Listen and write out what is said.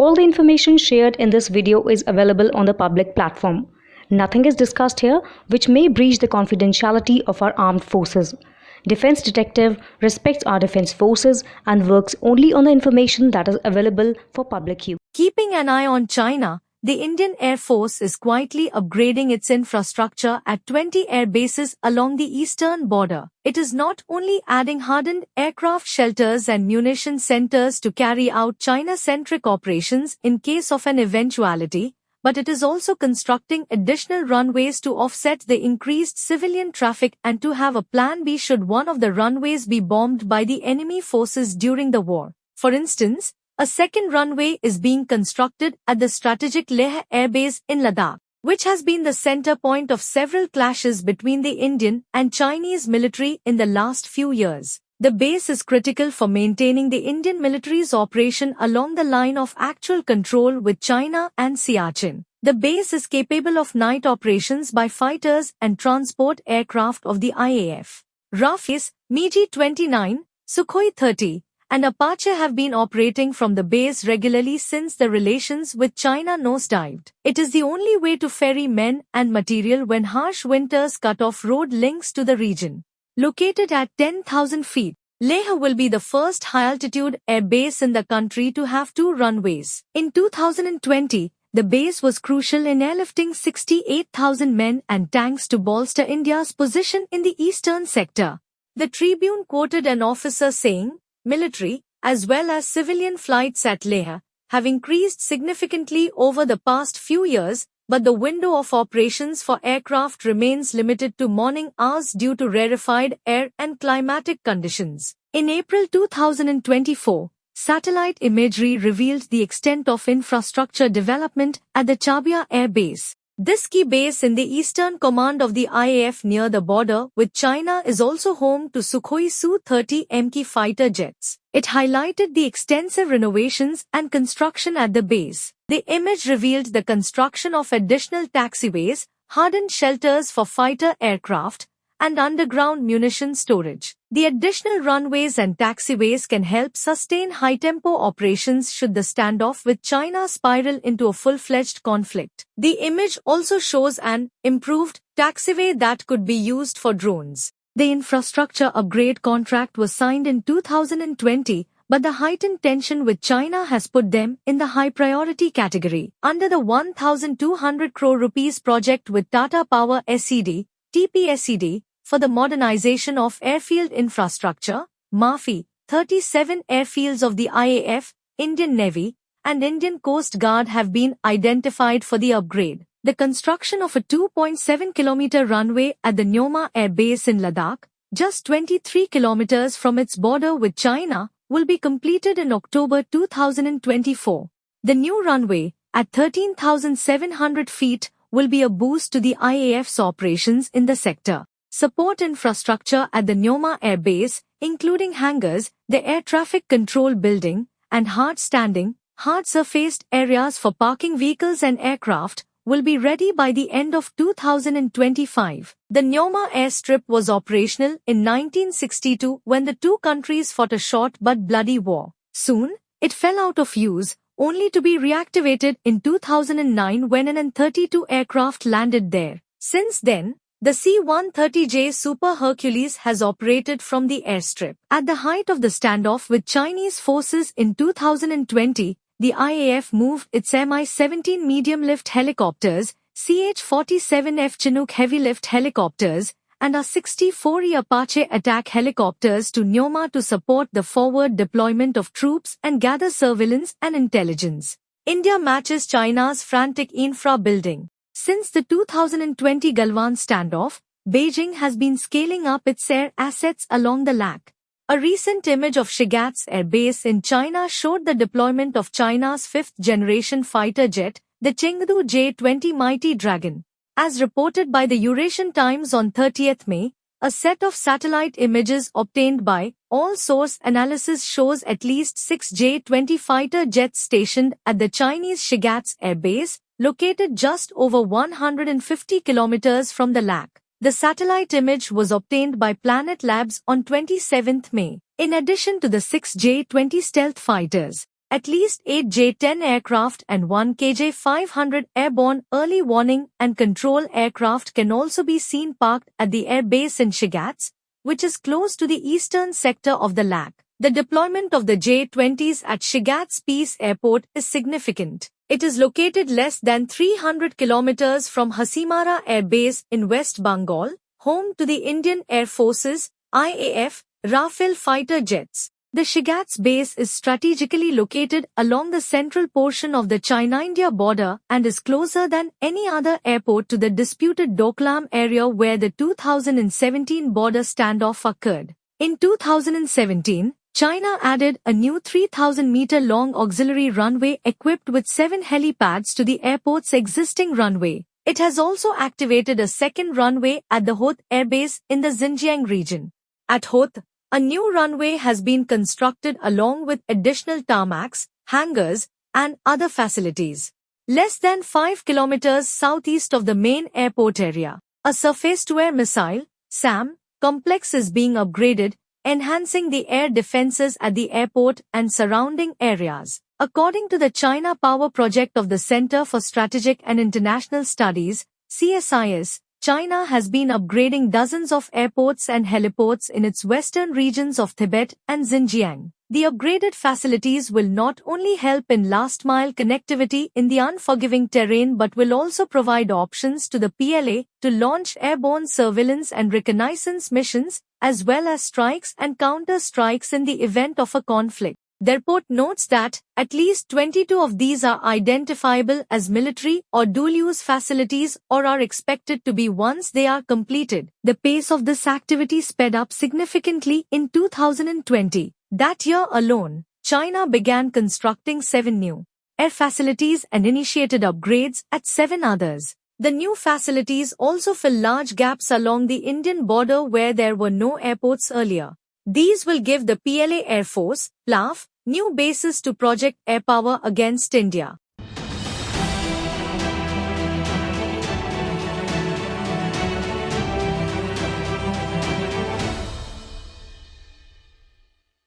All the information shared in this video is available on the public platform. Nothing is discussed here which may breach the confidentiality of our armed forces. Defense Detective respects our defense forces and works only on the information that is available for public use. Keeping an eye on China, the Indian Air Force is quietly upgrading its infrastructure at 20 air bases along the eastern border. It is not only adding hardened aircraft shelters and munition centers to carry out China-centric operations in case of an eventuality, but it is also constructing additional runways to offset the increased civilian traffic and to have a plan B should one of the runways be bombed by the enemy forces during the war. For instance, a second runway is being constructed at the strategic Leh Air Base in Ladakh, which has been the center point of several clashes between the Indian and Chinese military in the last few years. The base is critical for maintaining the Indian military's operation along the line of actual control with China and Siachen. The base is capable of night operations by fighters and transport aircraft of the IAF. Rafales, MiG-29, Sukhoi 30, and Apache have been operating from the base regularly since the relations with China nosedived. It is the only way to ferry men and material when harsh winters cut off road links to the region. Located at 10,000 feet, Leh will be the first high-altitude air base in the country to have two runways. In 2020, the base was crucial in airlifting 68,000 men and tanks to bolster India's position in the eastern sector. The Tribune quoted an officer saying, "Military, as well as civilian flights at Leh, have increased significantly over the past few years, but the window of operations for aircraft remains limited to morning hours due to rarefied air and climatic conditions." In April 2024, satellite imagery revealed the extent of infrastructure development at the Chabia Air Base. This key base in the eastern command of the IAF near the border with China is also home to Sukhoi Su-30 MK fighter jets. It highlighted the extensive renovations and construction at the base. The image revealed the construction of additional taxiways, hardened shelters for fighter aircraft, and underground munition storage. The additional runways and taxiways can help sustain high-tempo operations should the standoff with China spiral into a full-fledged conflict. The image also shows an improved taxiway that could be used for drones. The infrastructure upgrade contract was signed in 2020, but the heightened tension with China has put them in the high-priority category. Under the 1,200 crore rupees project with Tata Power SED, TPSED, for the modernization of airfield infrastructure, MAFI, 37 airfields of the IAF, Indian Navy, and Indian Coast Guard have been identified for the upgrade. The construction of a 2.7-kilometer runway at the Neoma Air Base in Ladakh, just 23 kilometers from its border with China, will be completed in October 2024. The new runway, at 13,700 feet, will be a boost to the IAF's operations in the sector. Support infrastructure at the Neoma Air Base, including hangars, the air traffic control building, and hard-standing, hard-surfaced areas for parking vehicles and aircraft, will be ready by the end of 2025. The Neoma airstrip was operational in 1962 when the two countries fought a short but bloody war. Soon, it fell out of use, only to be reactivated in 2009 when an An-32 aircraft landed there. Since then, the C-130J Super Hercules has operated from the airstrip. At the height of the standoff with Chinese forces in 2020, the IAF moved its Mi-17 medium-lift helicopters, CH-47F Chinook heavy-lift helicopters, and A-64E Apache attack helicopters to Neoma to support the forward deployment of troops and gather surveillance and intelligence. India matches China's frantic infra building. Since the 2020 Galwan standoff, Beijing has been scaling up its air assets along the LAC. A recent image of Shigatse Air Base in China showed the deployment of China's fifth-generation fighter jet, the Chengdu J-20 Mighty Dragon. As reported by the Eurasian Times on 30th May, a set of satellite images obtained by All Source Analysis shows at least 6 J-20 fighter jets stationed at the Chinese Shigatse Air Base, located just over 150 kilometers from the LAC. The satellite image was obtained by Planet Labs on 27th May. In addition to the 6 J-20 stealth fighters, At least 8 J-10 aircraft and 1 KJ-500 airborne early warning and control aircraft can also be seen parked at the air base in Shigatse, which is close to the eastern sector of the LAC. The deployment of the J-20s at Shigatse Peace Airport is significant. It is located less than 300 kilometers from Hasimara Air Base in West Bengal, home to the Indian Air Force's IAF Rafale fighter jets. The Shigatse base is strategically located along the central portion of the China-India border and is closer than any other airport to the disputed Doklam area where the 2017 border standoff occurred. In 2017, China added a new 3,000-meter-long auxiliary runway equipped with 7 helipads to the airport's existing runway. It has also activated a second runway at the Hoth Air Base in the Xinjiang region. At Hoth, a new runway has been constructed along with additional tarmacs, hangars, and other facilities. Less than 5 kilometers southeast of the main airport area, a surface-to-air missile, SAM, complex is being upgraded, enhancing the air defenses at the airport and surrounding areas. According to the China Power Project of the Center for Strategic and International Studies, CSIS, China has been upgrading dozens of airports and heliports in its western regions of Tibet and Xinjiang. The upgraded facilities will not only help in last-mile connectivity in the unforgiving terrain but will also provide options to the PLA to launch airborne surveillance and reconnaissance missions, as well as strikes and counter-strikes in the event of a conflict. The report notes that at least 22 of these are identifiable as military or dual-use facilities or are expected to be once they are completed. The pace of this activity sped up significantly in 2020. That year alone, China began constructing 7 new air facilities and initiated upgrades at 7 others. The new facilities also fill large gaps along the Indian border where there were no airports earlier. These will give the PLA Air Force, PLAF, new bases to project air power against India.